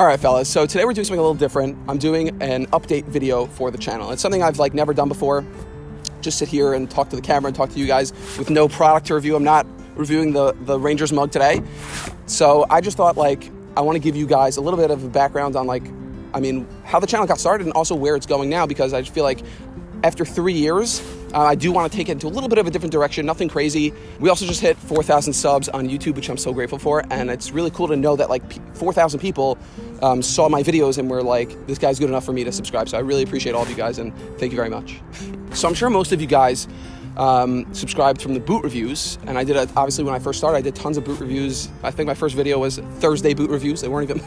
All right, fellas, so today we're doing something a little different. I'm doing an update video for the channel. It's something I've never done before. Just sit here and talk to the camera and talk to you guys with no product to review. I'm not reviewing the Rangers mug today. So I just thought I want to give you guys a little bit of a background on how the channel got started and also where it's going now, because I just feel like after 3 years, I do want to take it into a little bit of a different direction, nothing crazy. We also just hit 4,000 subs on YouTube, which I'm so grateful for. And it's really cool to know that 4,000 people saw my videos and were like, this guy's good enough for me to subscribe. So I really appreciate all of you guys and thank you very much. So I'm sure most of you guys subscribed from the boot reviews. And I did, obviously when I first started, I did tons of boot reviews. I think my first video was Thursday boot reviews. They weren't even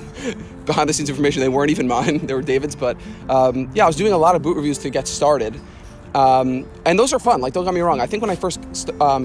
behind the scenes information. They weren't even mine. They were David's. But yeah, I was doing a lot of boot reviews to get started. And those are fun, don't get me wrong. I think when I first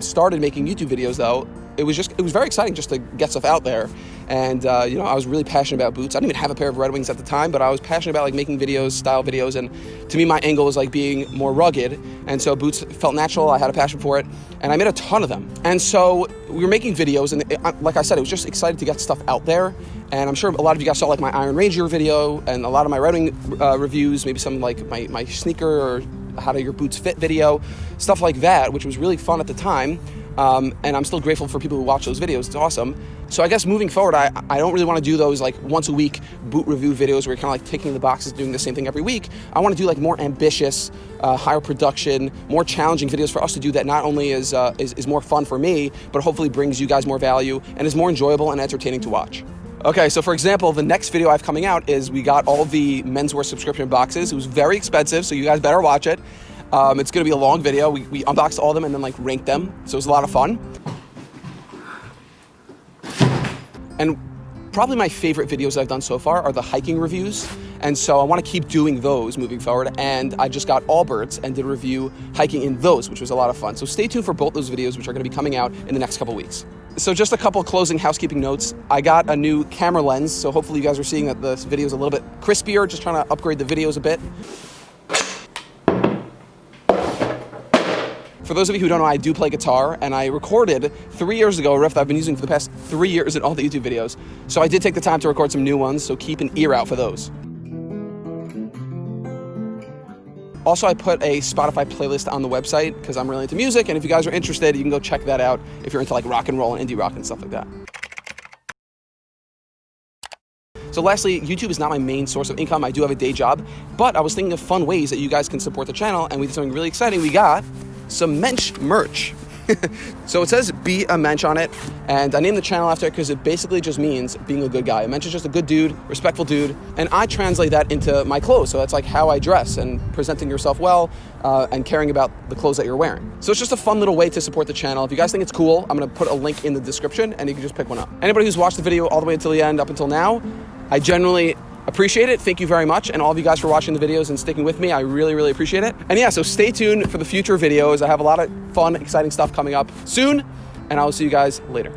started making YouTube videos though, it was very exciting just to get stuff out there. And I was really passionate about boots. I didn't even have a pair of Red Wings at the time, but I was passionate about making videos, style videos, and to me my angle was being more rugged, and so boots felt natural. I had a passion for it, and I made a ton of them. And so we were making videos, and like I said, it was just excited to get stuff out there. And I'm sure a lot of you guys saw my Iron Ranger video and a lot of my Red Wing reviews, maybe some my sneaker or how do your boots fit video, stuff like that, which was really fun at the time. And I'm still grateful for people who watch those videos. It's awesome. So I guess moving forward, I don't really want to do those once a week boot review videos where you're kind of ticking the boxes, doing the same thing every week. I want to do more ambitious, higher production, more challenging videos for us to do that not only is more fun for me, but hopefully brings you guys more value and is more enjoyable and entertaining to watch. Okay, so for example, the next video I have coming out is we got all the menswear subscription boxes. It was very expensive, so you guys better watch it. It's going to be a long video. We unboxed all of them and then ranked them, so it was a lot of fun. And probably my favorite videos I've done so far are the hiking reviews, and so I want to keep doing those moving forward. And I just got Allbirds and did a review hiking in those, which was a lot of fun. So stay tuned for both those videos, which are going to be coming out in the next couple weeks. So just a couple closing housekeeping notes. I got a new camera lens, so hopefully you guys are seeing that this video is a little bit crispier, just trying to upgrade the videos a bit. For those of you who don't know, I do play guitar, and I recorded 3 years ago a riff that I've been using for the past 3 years in all the YouTube videos. So I did take the time to record some new ones, so keep an ear out for those. Also, I put a Spotify playlist on the website because I'm really into music, and if you guys are interested, you can go check that out if you're into rock and roll and indie rock and stuff like that. So lastly, YouTube is not my main source of income. I do have a day job, but I was thinking of fun ways that you guys can support the channel, and we did something really exciting. We got some mensch merch. So it says be a mensch on it, and I named the channel after it because it basically just means being a good guy. A mensch is just a good dude, respectful dude, and I translate that into my clothes. So that's how I dress and presenting yourself well and caring about the clothes that you're wearing. So it's just a fun little way to support the channel. If you guys think it's cool, I'm gonna put a link in the description and you can just pick one up. Anybody who's watched the video all the way until the end, up until now, I genuinely appreciate it. Thank you very much. And all of you guys for watching the videos and sticking with me. I really, really appreciate it. And yeah, so stay tuned for the future videos. I have a lot of fun, exciting stuff coming up soon, and I will see you guys later.